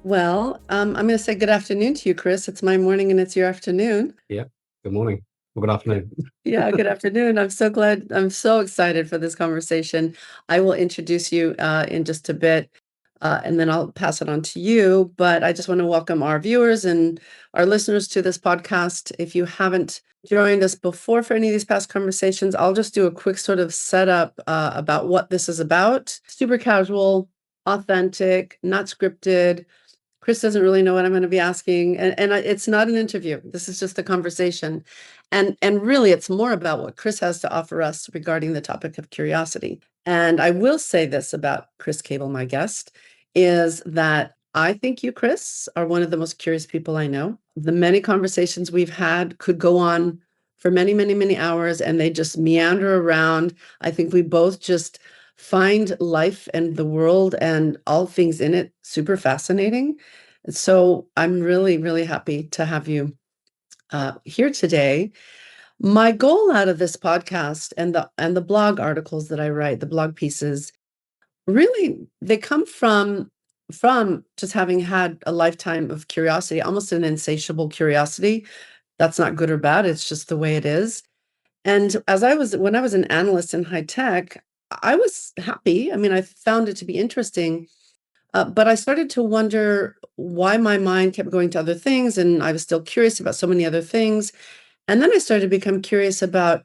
I'm going to say good afternoon to you, Chris. It's my morning and it's your afternoon. Yeah. Good morning. Well, good afternoon. Yeah, good afternoon. I'm so glad. I'm so excited for this conversation. I will introduce you in just a bit, and then I'll pass it on to you. But I just want to welcome our viewers and our listeners to this podcast. If you haven't joined us before for any of these past conversations, I'll just do a quick sort of setup about what this is about. Super casual, authentic, not scripted. Chris doesn't really know what I'm going to be asking, and it's not an interview. This is just a conversation, and really, it's more about what Chris has to offer us regarding the topic of curiosity. And I will say this about Chris Cable, my guest, is that I think you, Chris, are one of the most curious people I know. The many conversations we've had could go on for many, many, many hours, and they just meander around. I think we both just find life and the world and all things in it super fascinating. So I'm really, really happy to have you here today. My goal out of this podcast and the blog articles that I write, the blog pieces, really they come from just having had a lifetime of curiosity, almost an insatiable curiosity. That's not good or bad. It's just the way it is. And when I was an analyst in high tech, I was happy. I mean, I found it to be interesting, but I started to wonder why my mind kept going to other things, and I was still curious about so many other things. And then I started to become curious about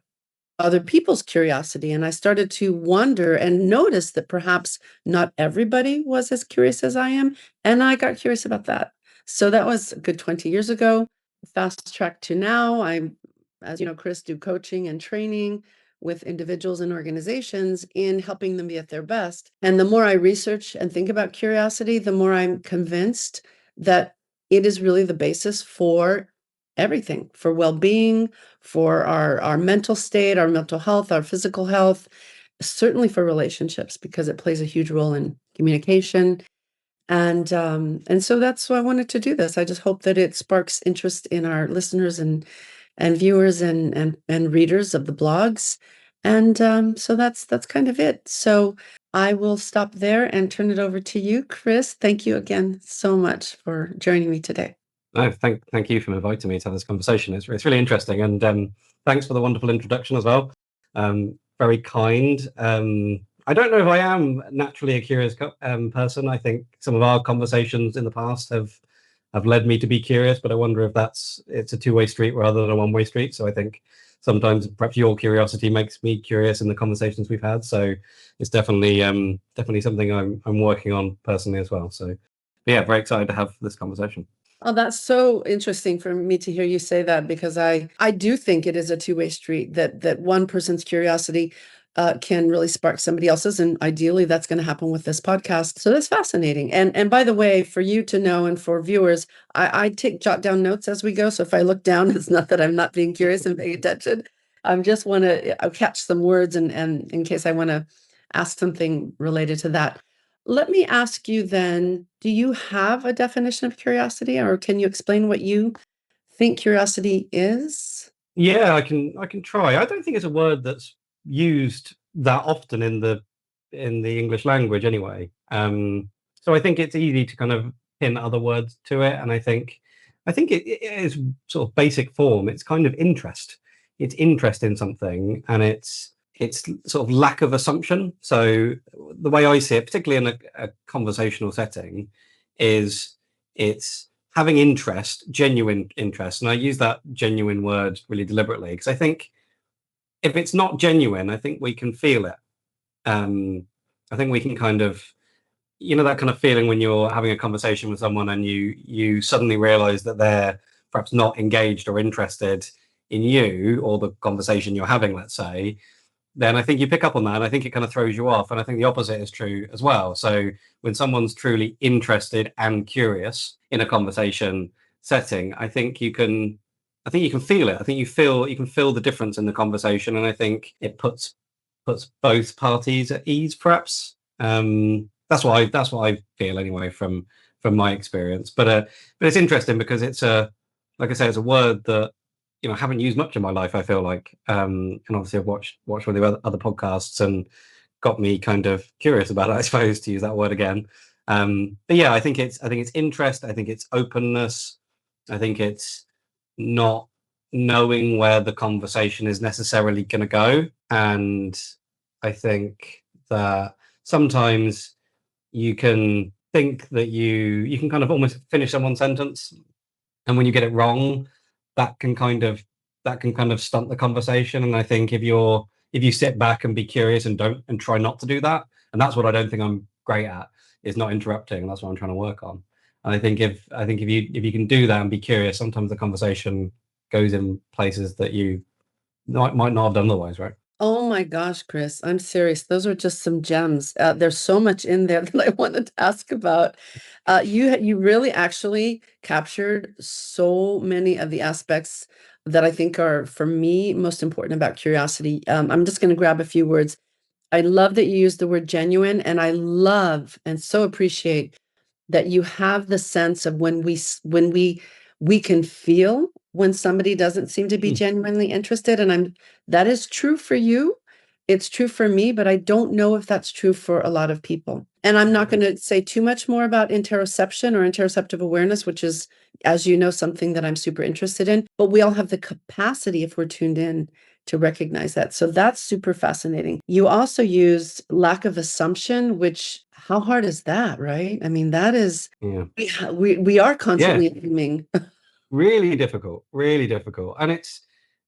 other people's curiosity, and I started to wonder and notice that perhaps not everybody was as curious as I am, and I got curious about that. So that was a good 20 years ago. Fast track to now, as you know, Chris, do coaching and training with individuals and organizations in helping them be at their best. And the more I research and think about curiosity, the more I'm convinced that it is really the basis for everything, for well-being, for our mental state, our mental health, our physical health, certainly for relationships, because it plays a huge role in communication. And so that's why I wanted to do this. I just hope that it sparks interest in our listeners and viewers and readers of the blogs. And so that's kind of it. So I will stop there and turn it over to you, Chris. Thank you again so much for joining me today. No, thank you for inviting me to have this conversation. It's really interesting, and thanks for the wonderful introduction as well. Very kind. I don't know if I am naturally a curious person. I think some of our conversations in the past have led me to be curious, but I wonder if it's a two-way street rather than a one-way street. So I think sometimes perhaps your curiosity makes me curious in the conversations we've had. So it's definitely something I'm working on personally as well. So yeah, very excited to have this conversation. Oh, that's so interesting for me to hear you say that, because I do think it is a two-way street, that one person's curiosity can really spark somebody else's, and ideally that's going to happen with this podcast. So that's fascinating. And by the way, for you to know and for viewers, I jot down notes as we go. So if I look down, it's not that I'm not being curious and paying attention. I just want to catch some words and in case I want to ask something related to that. Let me ask you then, do you have a definition of curiosity, or can you explain what you think curiosity is? Yeah, I can try. I don't think it's a word that's used that often in the English language anyway. So I think it's easy to kind of pin other words to it, and I think it is sort of basic form. It's kind of interest. It's interest in something, and it's sort of lack of assumption. So the way I see it, particularly in a conversational setting, is it's having interest, genuine interest. And I use that genuine word really deliberately because I think if it's not genuine, I think we can feel it. I think we can kind of, that kind of feeling when you're having a conversation with someone and you suddenly realize that they're perhaps not engaged or interested in you or the conversation you're having, let's say. Then I think you pick up on that, and I think it kind of throws you off. And I think the opposite is true as well. So when someone's truly interested and curious in a conversation setting, I think you can feel it. I think you can feel the difference in the conversation, and I think it puts both parties at ease, perhaps. That's what I feel anyway from my experience. But it's interesting because like I say, it's a word that I haven't used much in my life. I feel like, and obviously I've watched one of the other podcasts and got me kind of curious about it, I suppose, to use that word again. But yeah, I think it's interest. I think it's openness. I think it's not knowing where the conversation is necessarily going to go. And I think that sometimes you can think that you can kind of almost finish someone's sentence, and when you get it wrong, that can kind of that can kind of stunt the conversation. And I think if you sit back and be curious and don't and try not to do that, and that's what I don't think I'm great at, is not interrupting, and that's what I'm trying to work on. And I think if you can do that and be curious, sometimes the conversation goes in places that you might not have done otherwise, right? Oh my gosh, Chris, I'm serious. Those are just some gems. There's so much in there that I wanted to ask about. You really actually captured so many of the aspects that I think are, for me, most important about curiosity. I'm just going to grab a few words. I love that you used the word genuine, and I love and so appreciate that you have the sense of when we can feel when somebody doesn't seem to be Hmm. genuinely interested, and I'm that is true for you. It's true for me, but I don't know if that's true for a lot of people. And I'm not going to say too much more about interoception or interoceptive awareness, which is, as you know, something that I'm super interested in. But we all have the capacity, if we're tuned in, to recognize that. So that's super fascinating. You also used lack of assumption, which how hard is that, right? I mean, that is Yeah. we are Yeah. constantly assuming. Really difficult.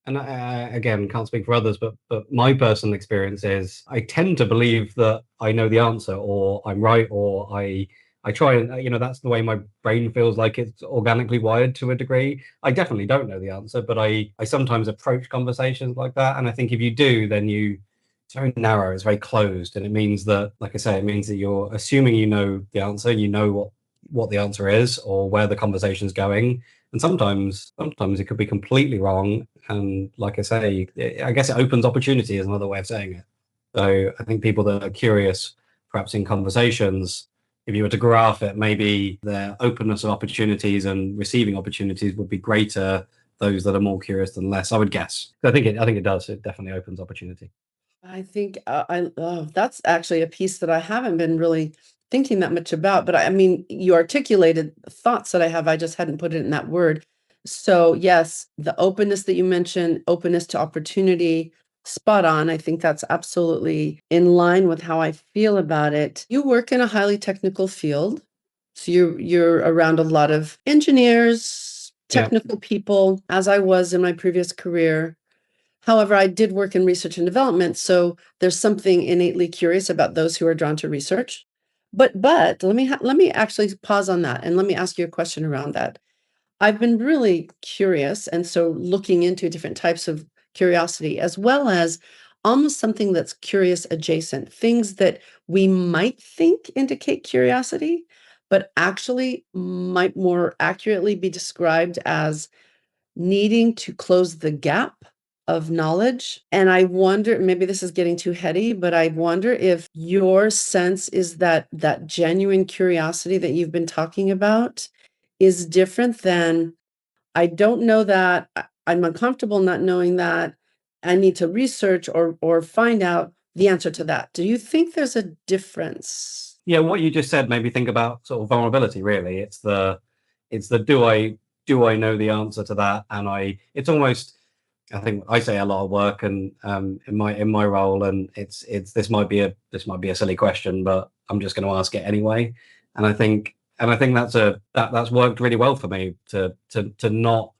And again, can't speak for others, but my personal experience is I tend to believe that I know the answer, or I'm right, or I try and that's the way my brain feels like it's organically wired to a degree. I definitely don't know the answer, but I sometimes approach conversations like that, and I think if you do, then it's very narrow, it's very closed, and it means that, like I say, it means that you're assuming you know the answer, you know what the answer is or where the conversation's going, and sometimes it could be completely wrong. And like I say, I guess it opens opportunity is another way of saying it. So I think people that are curious, perhaps in conversations, if you were to graph it, maybe their openness of opportunities and receiving opportunities would be greater. Those that are more curious than less, I would guess. I think it does. It definitely opens opportunity. I think that's actually a piece that I haven't been really thinking that much about. But I mean, you articulated thoughts that I have. I just hadn't put it in that word. So, yes, the openness that you mentioned, openness to opportunity, spot on. I think that's absolutely in line with how I feel about it. You work in a highly technical field. So you're around a lot of engineers, Yeah. technical people, as I was in my previous career. However, I did work in research and development, so there's something innately curious about those who are drawn to research. But let me actually pause on that and let me ask you a question around that. I've been really curious, and so looking into different types of curiosity, as well as almost something that's curious adjacent, things that we might think indicate curiosity, but actually might more accurately be described as needing to close the gap of knowledge. And I wonder, maybe this is getting too heady, but I wonder if your sense is that that genuine curiosity that you've been talking about is different than I don't know that, I'm uncomfortable not knowing that. I need to research or find out the answer to that. Do you think there's a difference? Yeah, what you just said made me think about sort of vulnerability, really. It's the do I know the answer to that? And it's almost, I think I say a lot of work, and in my role, and it's this might be a silly question, but I'm just going to ask it anyway. And I think that's worked really well for me to not,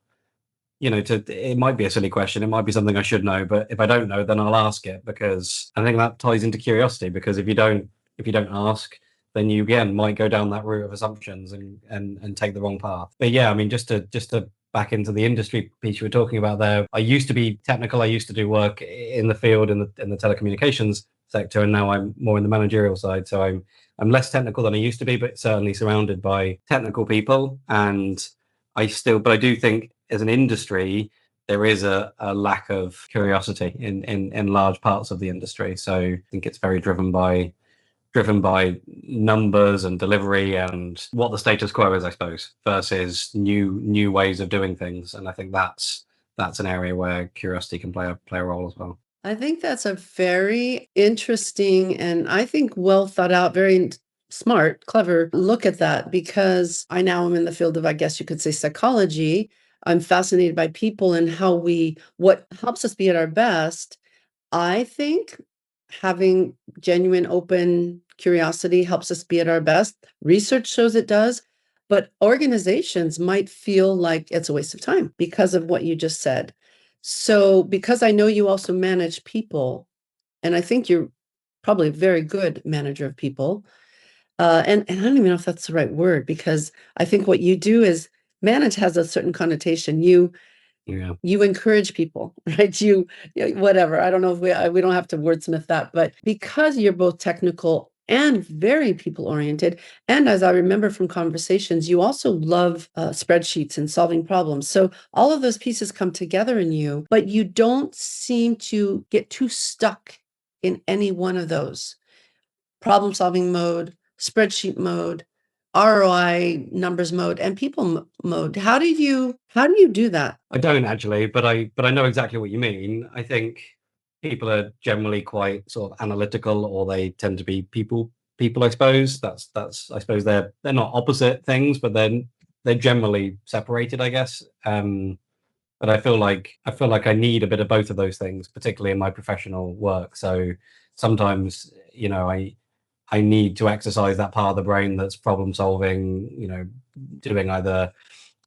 it might be a silly question, it might be something I should know, but if I don't know, then I'll ask it, because I think that ties into curiosity. Because if you don't ask, then you again might go down that route of assumptions and take the wrong path. But yeah, I mean, just to back into the industry piece you were talking about there, I used to be technical. I used to do work in the field in the telecommunications sector, and now I'm more in the managerial side. So I'm less technical than I used to be, but certainly surrounded by technical people. And but I do think as an industry, there is a lack of curiosity in large parts of the industry. So I think it's very driven by numbers and delivery and what the status quo is, I suppose, versus new ways of doing things. And I think that's an area where curiosity can play a role as well. I think that's a very interesting and I think well thought out, very smart, clever look at that because I now am in the field of, I guess you could say, psychology. I'm fascinated by people and what helps us be at our best. I think having genuine, open curiosity helps us be at our best. Research shows it does, but organizations might feel like it's a waste of time because of what you just said. So, because I know you also manage people, and I think you're probably a very good manager of people, and I don't even know if that's the right word because I think what you do is manage has a certain connotation. Yeah. You encourage people, right? Whatever. I don't know if we don't have to wordsmith that, but because you're both technical and very people oriented, and as I remember from conversations, you also love spreadsheets and solving problems. So all of those pieces come together in you, but you don't seem to get too stuck in any one of those problem solving mode, spreadsheet mode, ROI numbers mode, and people mode. How do you do that? I don't actually, but I know exactly what you mean. I think people are generally quite sort of analytical, or they tend to be people. I suppose that's I suppose they're not opposite things, but then they're generally separated, I guess. But I feel like I need a bit of both of those things, particularly in my professional work. So sometimes, I need to exercise that part of the brain that's problem solving, doing either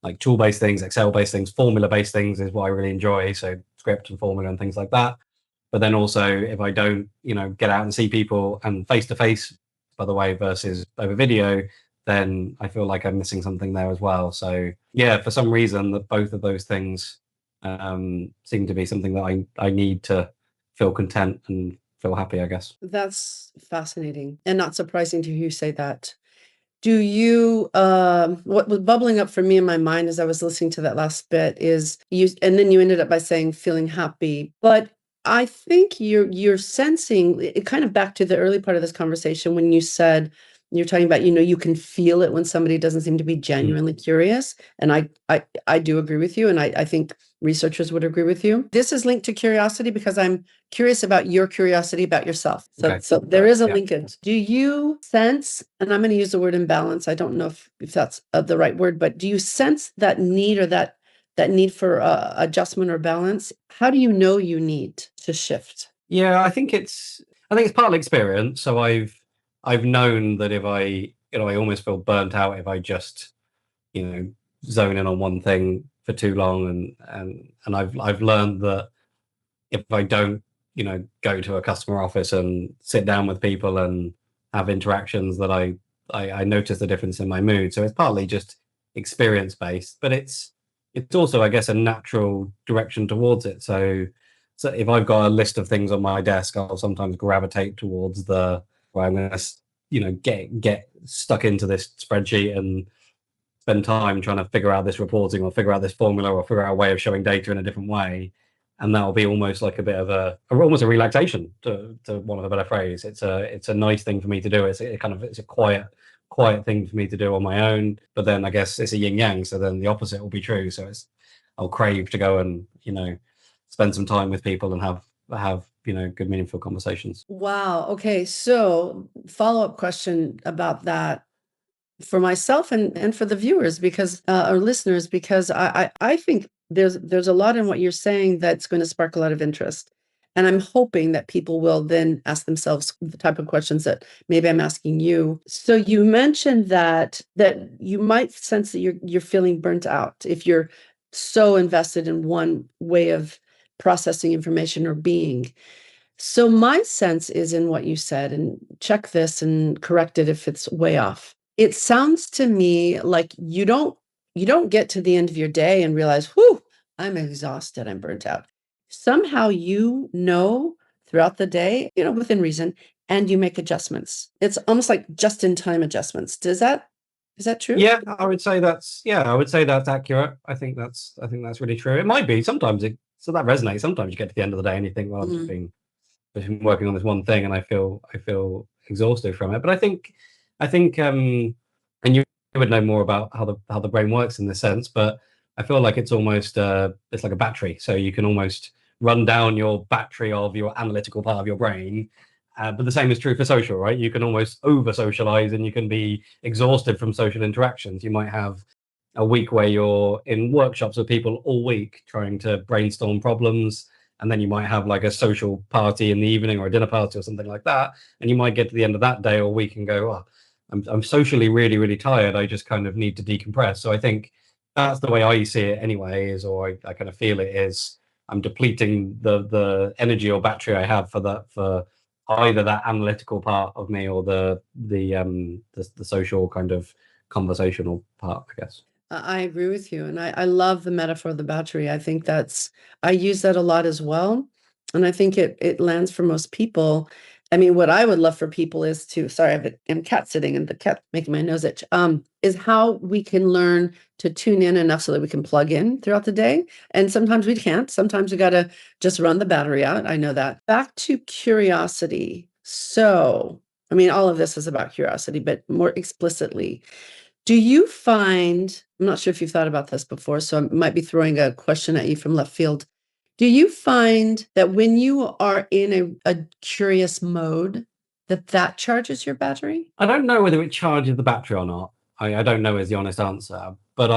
like tool-based things, Excel-based things, formula-based things is what I really enjoy. So script and formula and things like that. But then also, if I don't, get out and see people and face to face, by the way, versus over video, then I feel like I'm missing something there as well. So yeah, for some reason, that both of those things seem to be something that I need to feel content and feel happy, I guess. That's fascinating and not surprising to hear you say that. What was bubbling up for me in my mind as I was listening to that last bit is and then you ended up by saying feeling happy. But I think you're sensing it kind of back to the early part of this conversation when you said you're talking about, you can feel it when somebody doesn't seem to be Mm. genuinely curious. And I do agree with you, and I think researchers would agree with you. This is linked to curiosity because I'm curious about your curiosity about yourself. So, Okay. so there is a Yeah. linkage. Do you sense, and I'm going to use the word imbalance. I don't know if that's the right word, but do you sense that need or that need for adjustment or balance? How do you know you need to shift? Yeah, I think it's partly experience. So I've known that if I almost feel burnt out if I just, you know, zone in on one thing for too long, and I've learned that if I don't, go to a customer office and sit down with people and have interactions, that I notice the difference in my mood. So it's partly just experience based, but it's also, I guess, a natural direction towards it. So if I've got a list of things on my desk, I'll sometimes gravitate towards the where I'm going to, get stuck into this spreadsheet and spend time trying to figure out this reporting or figure out this formula or figure out a way of showing data in a different way. And that'll be almost like a bit of almost a relaxation, to one of a better phrase. It's a nice thing for me to do. It's a quiet thing for me to do on my own. But then I guess it's a yin yang. So then the opposite will be true. So I'll crave to go and, spend some time with people and have good meaningful conversations. Wow. Okay. So follow-up question about that for myself and for the viewers because or listeners because I think there's a lot in what you're saying that's going to spark a lot of interest, and I'm hoping that people will then ask themselves the type of questions that maybe I'm asking you. So you mentioned that you might sense that you're feeling burnt out if you're so invested in one way of processing information or being. So my sense is in what you said, and check this and correct it if it's way off. It sounds to me like you don't get to the end of your day and realize, whew, I'm exhausted, I'm burnt out. Somehow throughout the day, within reason, and you make adjustments. It's almost like just in time adjustments. Is that true? Yeah, I would say that's accurate. I think that's really true. It might be sometimes so that resonates. Sometimes you get to the end of the day and you think, well, I've Mhm. just been working on this one thing and I feel exhausted from it. But I think and you would know more about how the brain works in this sense, but I feel like it's almost it's like a battery. So you can almost run down your battery of your analytical part of your brain, But the same is true for social, right? You can almost over socialize and you can be exhausted from social interactions. You might have a week where you're in workshops with people all week trying to brainstorm problems. And then you might have like a social party in the evening or a dinner party or something like that. And you might get to the end of that day or week and go, oh, I'm socially really, really tired. I just kind of need to decompress. So I think that's the way I see it anyway, is, or I kind of feel it is, I'm depleting the energy or battery I have for that, for either that analytical part of me or the social kind of conversational part, I guess. I agree with you, and I love the metaphor of the battery. I think that's I use that a lot as well, and I think it lands for most people. I mean, what I would love for people is to sorry, I'm cat sitting and the cat making my nose itch, is how we can learn to tune in enough so that we can plug in throughout the day, and sometimes we can't. Sometimes we gotta just run the battery out, I know that. Back to curiosity. So, I mean, all of this is about curiosity, but more explicitly, do you find I'm not sure if you've thought about this before, so I might be throwing a question at you from left field. Do you find that when you are in a curious mode, that that charges your battery? I don't know whether it charges the battery or not. I don't know is the honest answer. But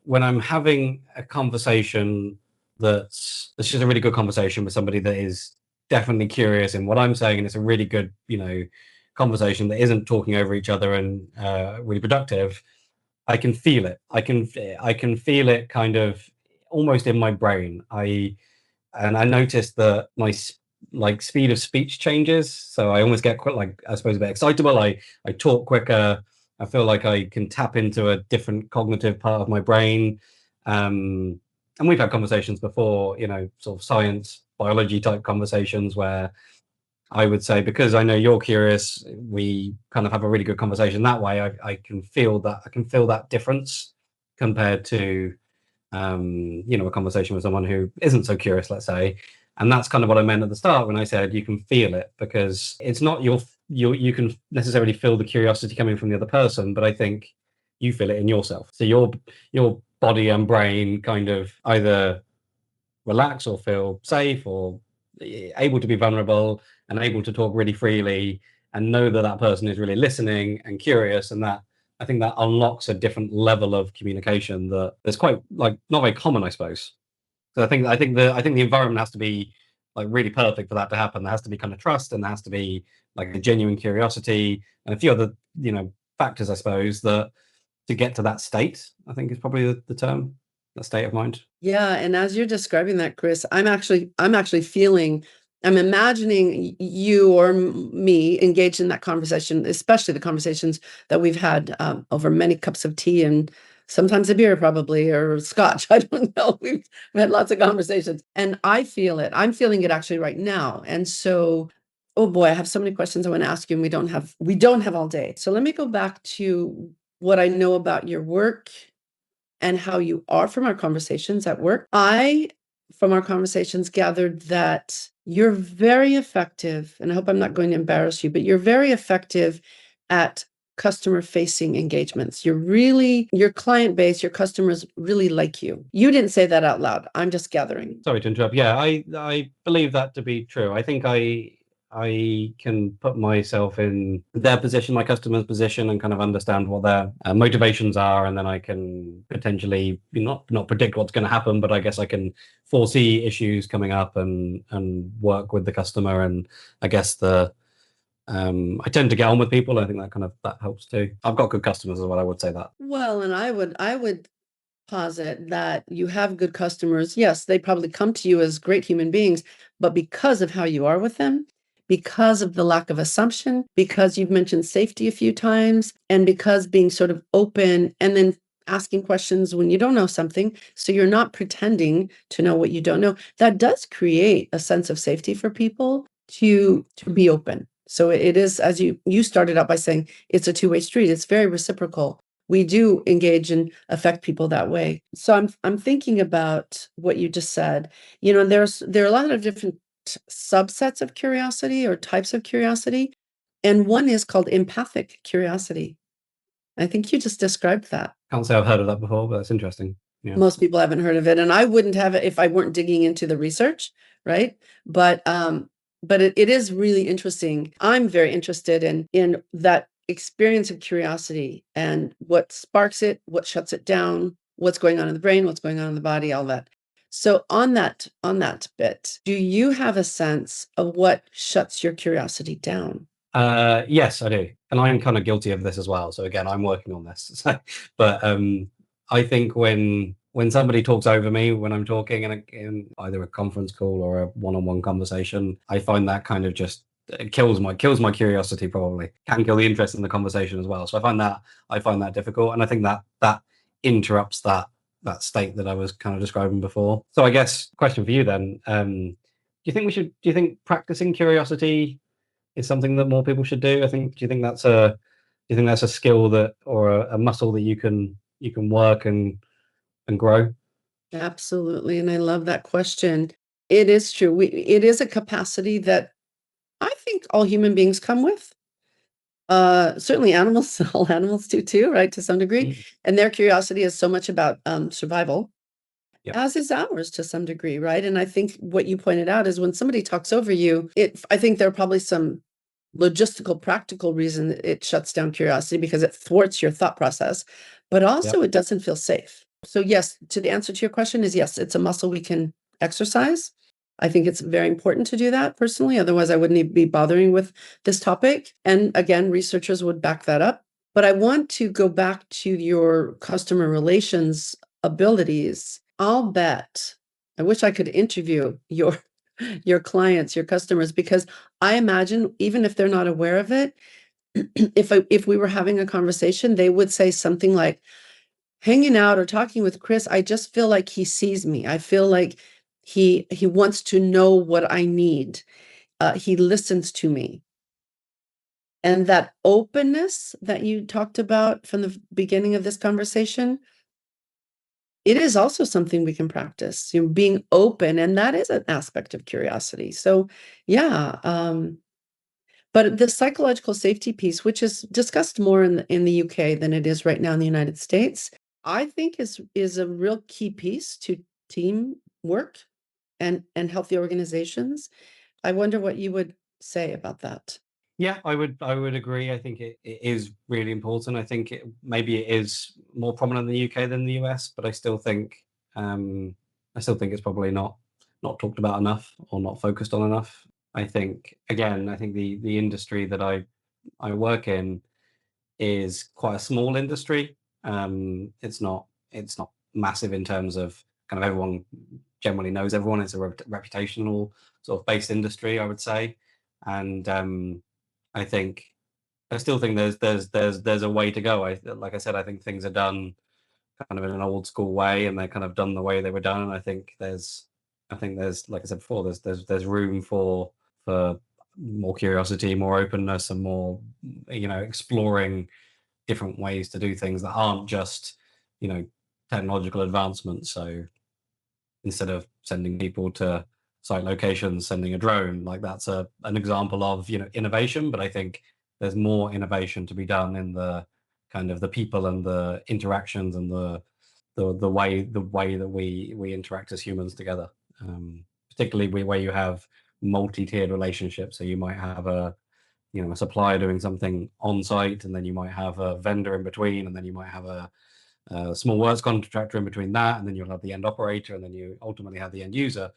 when I'm having a conversation that's just a really good conversation with somebody that is definitely curious in what I'm saying, and it's a really good, conversation that isn't talking over each other and really productive, I can feel it. I can feel it kind of almost in my brain. I noticed that like speed of speech changes, so I almost get quite, like, I suppose, a bit excitable. I talk quicker. I feel like I can tap into a different cognitive part of my brain. And we've had conversations before, sort of science, biology type conversations where I would say, because I know you're curious, we kind of have a really good conversation that way. I can feel that. I can feel that difference compared to a conversation with someone who isn't so curious, let's say. And that's kind of what I meant at the start when I said you can feel it, because it's not you can necessarily feel the curiosity coming from the other person, but I think you feel it in yourself. So your body and brain kind of either relax or feel safe or able to be vulnerable and able to talk really freely and know that that person is really listening and curious, and that I think that unlocks a different level of communication that is quite, like, not very common, I suppose. So I think the environment has to be like really perfect for that to happen. There has to be kind of trust, and there has to be like a genuine curiosity and a few other factors, I suppose, that to get to that state, I think, is probably the term, that state of mind. Yeah, and as you're describing that, Chris, I'm actually feeling I'm imagining you or me engaged in that conversation, especially the conversations that we've had over many cups of tea and sometimes a beer, probably, or scotch. I don't know. We've had lots of conversations, and I feel it. I'm feeling it actually right now. And so, oh boy, I have so many questions I want to ask you, and we don't have all day. So let me go back to what I know about your work and how you are from our conversations at work. From our conversations, gathered that you're very effective, and I hope I'm not going to embarrass you, but you're very effective at customer facing engagements. Your client base, your customers really like you. You didn't say that out loud. I'm just gathering. Sorry to interrupt. Yeah, I believe that to be true. I think I can put myself in their position, my customer's position, and kind of understand what their motivations are, and then I can potentially not predict what's going to happen, but I guess I can foresee issues coming up and work with the customer. And I guess I tend to get on with people. I think that helps too. I've got good customers as well. I would say that. Well, and I would posit that you have good customers. Yes, they probably come to you as great human beings, but because of how you are with them, because of the lack of assumption, because you've mentioned safety a few times, and because being sort of open and then asking questions when you don't know something, so you're not pretending to know what you don't know, that does create a sense of safety for people to be open. So it is, as you started out by saying, it's a two-way street. It's very reciprocal. We do engage and affect people that way. So I'm thinking about what you just said. There are a lot of different subsets of curiosity or types of curiosity, and one is called empathic curiosity. I think you just described that. Can't say I've heard of that before, but that's interesting. Yeah. Most people haven't heard of it, and I wouldn't have it if I weren't digging into the research, right? But But it is really interesting. I'm very interested in that experience of curiosity and what sparks it, what shuts it down, what's going on in the brain, what's going on in the body, all that. So on that bit, do you have a sense of what shuts your curiosity down? Yes, I do, and I'm kind of guilty of this as well. So again, I'm working on this. So, but I think when somebody talks over me when I'm talking in either a conference call or a one-on-one conversation, I find that kind of just it kills my curiosity. Probably can kill the interest in the conversation as well. So I find that difficult, and I think that interrupts that state that I was kind of describing before. So I guess question for you then: do you think practicing curiosity is something that more people should do? Do you think that's a skill that or a muscle that you can work and grow? Absolutely, and I love that question. It is true. It is a capacity that I think all human beings come with. Certainly animals, all animals do too, right, to some degree. Mm, And their curiosity is so much about survival, yep, as is ours to some degree, right? And I think what you pointed out is when somebody talks over you, I think there are probably some logistical, practical reason that it shuts down curiosity because it thwarts your thought process, but yep, also it doesn't feel safe. So yes, to the answer to your question is yes, it's a muscle we can exercise. I think it's very important to do that personally. Otherwise, I wouldn't even be bothering with this topic. And again, researchers would back that up. But I want to go back to your customer relations abilities. I'll bet. I wish I could interview your clients, your customers, because I imagine even if they're not aware of it, if we were having a conversation, they would say something like, "Hanging out or talking with Chris, I just feel like he sees me. I feel like he wants to know what I need. He listens to me." And that openness that you talked about from the beginning of this conversation, it is also something we can practice, being open, and that is an aspect of curiosity. So, yeah, but the psychological safety piece, which is discussed more in the UK than it is right now in the United States, I think is a real key piece to teamwork and healthy organizations. I wonder what you would say about that. yeah, I would agree. I think it is really important. I think maybe it is more prominent in the UK than the US, but um, I still think it's probably not talked about enough or not focused on enough. I think the industry that I work in is quite a small industry. It's not massive in terms of kind of everyone generally knows everyone. It's a reputational sort of based industry, I would say, and I think I still think there's a way to go. Like I said, I think things are done kind of in an old school way, and they're kind of done the way they were done. And I think there's like I said before, there's room for more curiosity, more openness, and more exploring different ways to do things that aren't just you know technological advancements. So instead of sending people to site locations, sending a drone, like that's an example of innovation. But I think there's more innovation to be done in the kind of the people and the interactions and the way that we interact as humans together. Particularly where you have multi-tiered relationships. So you might have a supplier doing something on site, and then you might have a vendor in between, and then you might have a small works contractor in between that, and then you'll have the end operator, and then you ultimately have the end user.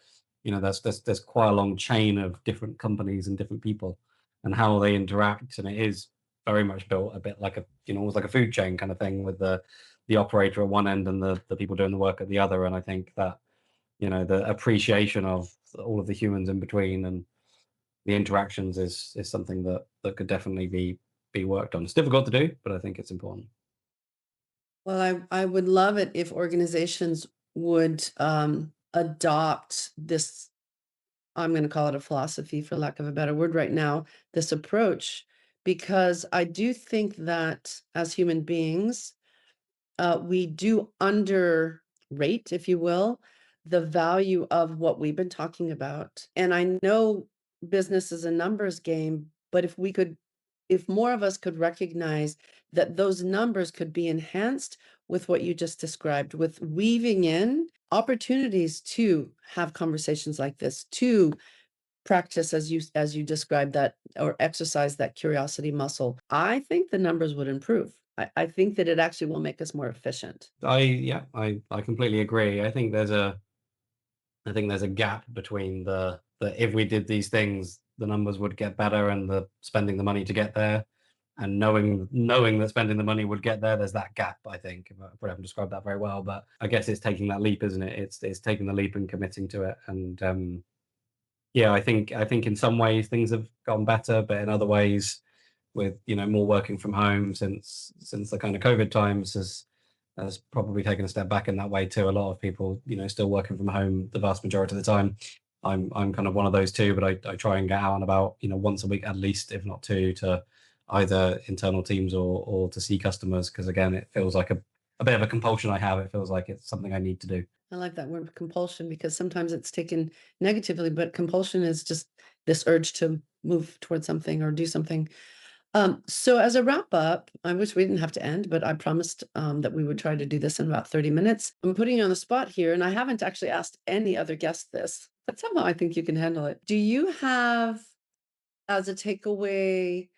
There's quite a long chain of different companies and different people, and how they interact, and it is very much built a bit like almost like a food chain kind of thing with the operator at one end and the people doing the work at the other. And I think that the appreciation of all of the humans in between and the interactions is something that could definitely be worked on. It's difficult to do, but I think it's important. Well, I would love it if organizations would adopt this. I'm going to call it a philosophy, for lack of a better word, right now. This approach, because I do think that as human beings, we do underrate, if you will, the value of what we've been talking about. And I know business is a numbers game, but if more of us could recognize that those numbers could be enhanced with what you just described, with weaving in opportunities to have conversations like this, to practice as you described that or exercise that curiosity muscle, I think the numbers would improve. I think that it actually will make us more efficient. I completely agree. I think there's a gap between the if we did these things, the numbers would get better and the spending the money to get there, and knowing that spending the money would get there, there's that gap, I think. If I probably haven't described that very well, but I guess it's taking that leap, isn't it? It's taking the leap and committing to it. And yeah, I think in some ways things have gone better, but in other ways, with more working from home since the kind of COVID times has probably taken a step back in that way too. A lot of people, still working from home the vast majority of the time. I'm kind of one of those too, but I try and get out and about, once a week at least, if not two, to either internal teams or to see customers. Because again, it feels like a bit of a compulsion I have. It feels like it's something I need to do. I like that word compulsion because sometimes it's taken negatively, but compulsion is just this urge to move towards something or do something. So as a wrap up, I wish we didn't have to end, but I promised that we would try to do this in about 30 minutes. I'm putting you on the spot here, and I haven't actually asked any other guests this, but somehow I think you can handle it. Do you have, as a takeaway,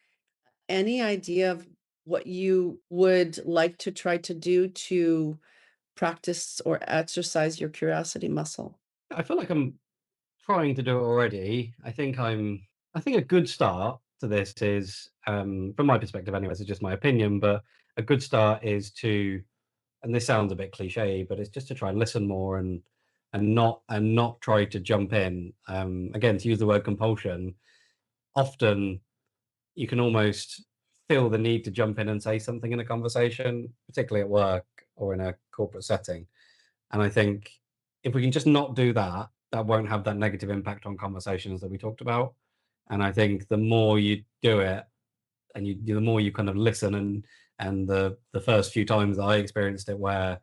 any idea of what you would like to try to do to practice or exercise your curiosity muscle? I feel like I'm trying to do it already. I think a good start to this is, from my perspective anyway, it's just my opinion, but a good start is to, and this sounds a bit cliche, but it's just to try and listen more and not try to jump in. Again, to use the word compulsion, often you can almost feel the need to jump in and say something in a conversation, particularly at work or in a corporate setting. And I think if we can just not do that, that won't have that negative impact on conversations that we talked about. And I think the more you do it, and the more you kind of listen, and the first few times that I experienced it, where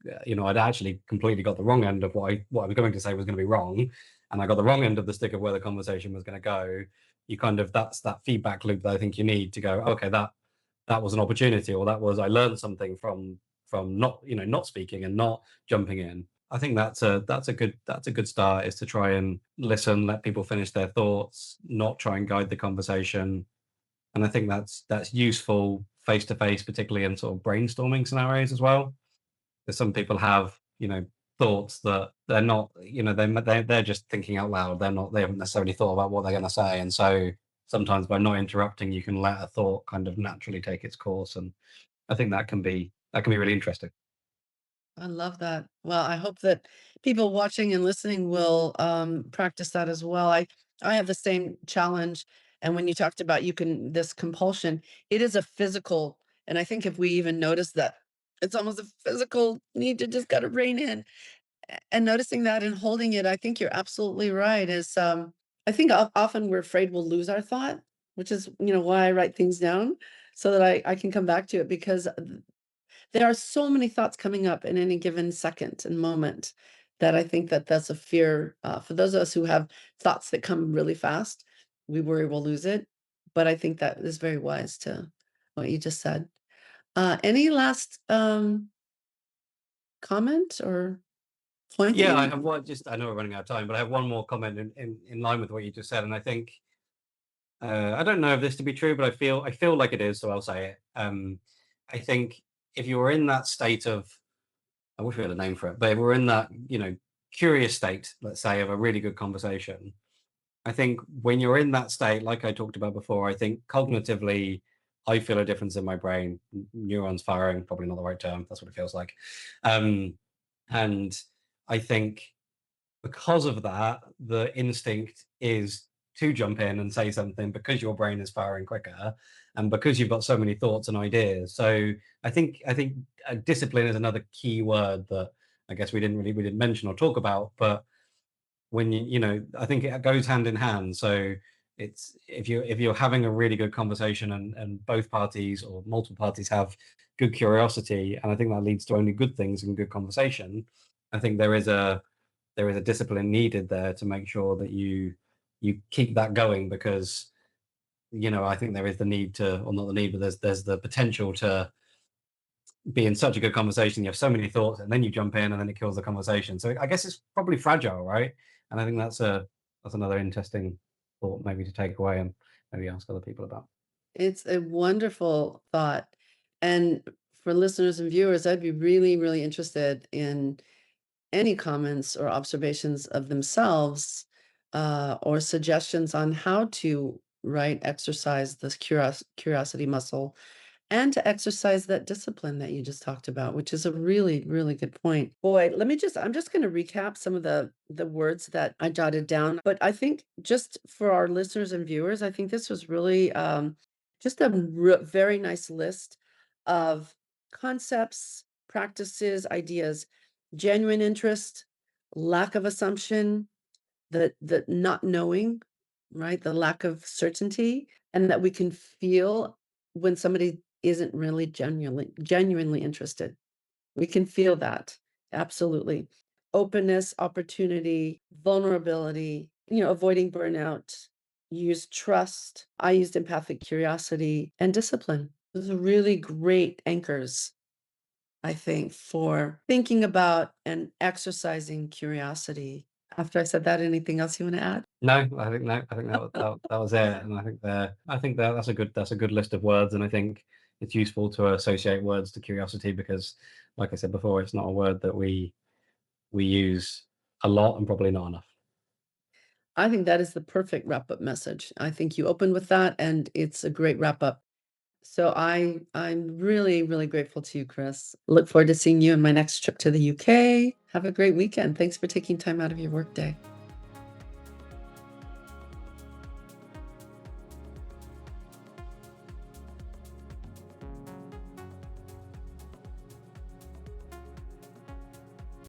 I'd actually completely got the wrong end of what I was going to say was going to be wrong, and I got the wrong end of the stick of where the conversation was going to go. You kind of That's that feedback loop that I think you need to go, okay, that was an opportunity, or that was I learned something from not speaking and not jumping in. I think that's a good start, is to try and listen, let people finish their thoughts, not try and guide the conversation. And I think that's useful face to face, particularly in sort of brainstorming scenarios as well. Because some people have, thoughts that they're not, they're just thinking out loud. They haven't necessarily thought about what they're going to say. And so sometimes by not interrupting, you can let a thought kind of naturally take its course. And I think that can be really interesting. I love that. Well, I hope that people watching and listening will practice that as well. I have the same challenge, and when you talked about you can this compulsion, it is a physical, and I think if we even notice that, it's almost a physical need to just got to rein in. And noticing that and holding it, I think you're absolutely right. Is I think often we're afraid we'll lose our thought, which is why I write things down so that I can come back to it because there are so many thoughts coming up in any given second and moment that I think that that's a fear for those of us who have thoughts that come really fast. We worry we'll lose it, but I think that is very wise to what you just said. Any last comment or point that Yeah, you I want? have one. Just I know we're running out of time, but I have one more comment in line with what you just said, and I think I don't know if this to be true, but I feel like it is, so I'll say it. I think if you were in that state of, I wish we had a name for it, but if we're in that curious state, let's say, of a really good conversation, I think when you're in that state, like I talked about before, I think cognitively, I feel a difference in my brain. Neurons firing, probably not the right term. That's what it feels like. Um, and I think because of that, the instinct is to jump in and say something because your brain is firing quicker and because you've got so many thoughts and ideas. So I think discipline is another key word that I guess we didn't mention or talk about, but when I think it goes hand in hand. So it's if you're having a really good conversation and both parties or multiple parties have good curiosity, and I think that leads to only good things and good conversation. I think there is a discipline needed there to make sure that you keep that going, because I think there is the need to, or not the need, but there's the potential to be in such a good conversation. You have so many thoughts, and then you jump in, and then it kills the conversation. So I guess it's probably fragile, right? And I think that's a that's another interesting thought maybe to take away and maybe ask other people about. It's a wonderful thought. And for listeners and viewers, I'd be really, really interested in any comments or observations of themselves or suggestions on how to right exercise this curiosity muscle and to exercise that discipline that you just talked about, which is a really, really good point. Boy, I'm just going to recap some of the words that I jotted down. But I think just for our listeners and viewers, I think this was really just a very nice list of concepts, practices, ideas, genuine interest, lack of assumption, the not knowing, right? The lack of certainty, and that we can feel when somebody isn't really genuinely interested. We can feel that. Absolutely. Openness, opportunity, vulnerability, avoiding burnout, use trust. I used empathic curiosity and discipline. Those are really great anchors, I think, for thinking about and exercising curiosity. After I said that, anything else you want to add? No, I think that was it, and I think that that's a good list of words, and I think it's useful to associate words to curiosity because, like I said before, it's not a word that we use a lot and probably not enough. I think that is the perfect wrap up message. I think you opened with that, and it's a great wrap up. So I'm really, really grateful to you, Chris. Look forward to seeing you in my next trip to the UK. Have a great weekend. Thanks for taking time out of your workday.